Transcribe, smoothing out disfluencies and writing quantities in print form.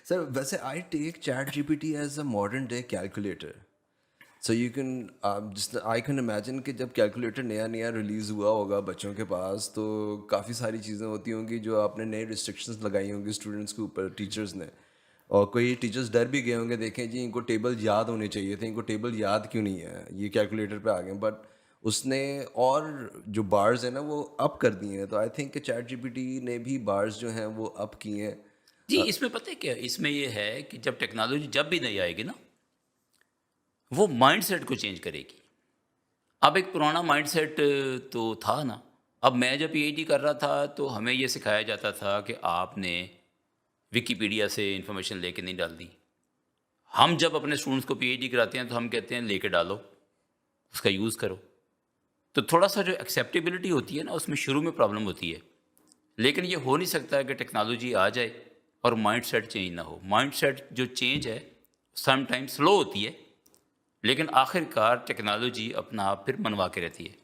سر ویسے I take chat G P T as a modern day calculator. So you can just I can imagine کہ جب calculator نیا نیا release ہوا ہوگا بچوں کے پاس تو کافی ساری چیزیں ہوتی ہوں گی جو آپ نے نئے ریسٹرکشنز لگائی ہوں گی اسٹوڈنٹس کے اوپر ٹیچرز نے, اور کوئی ٹیچرز ڈر بھی گئے ہوں گے, دیکھیں جی ان کو ٹیبل یاد ہونے چاہیے تھے, ان کو ٹیبل یاد کیوں نہیں ہے, یہ کیلکولیٹر پہ آ گئے. بٹ اس نے اور جو بارز ہیں نا وہ اپ کر دیے ہیں. تو آئی تھنک کہ چیٹ جی پی ٹی نے بھی بارز جو ہیں وہ اپ کیے ہیں. جی اس میں پتہ ہے کیا, اس میں یہ ہے کہ جب ٹیکنالوجی جب بھی نہیں آئے گی نا, وہ مائنڈ سیٹ کو چینج کرے گی. اب ایک پرانا مائنڈ سیٹ تو تھا نا. اب میں جب پی ایچ ڈی کر رہا تھا تو ہمیں یہ سکھایا جاتا تھا کہ آپ نے ویکیپیڈیا سے انفارمیشن لے کے نہیں ڈال دی. ہم جب اپنے اسٹوڈنٹس کو پی ایچ ڈی کراتے ہیں تو ہم کہتے ہیں لے کے ڈالو, اس کا یوز کرو. تو تھوڑا سا جو ایکسیپٹیبلٹی ہوتی ہے نا, اس میں شروع میں پرابلم ہوتی ہے. لیکن یہ ہو نہیں سکتا کہ ٹیکنالوجی آ جائے اور مائنڈ سیٹ چینج نہ ہو. مائنڈ سیٹ جو چینج ہے سم ٹائم سلو ہوتی ہے, لیکن آخر کار ٹیکنالوجی اپنا آپ پھر منوا کے رہتی ہے.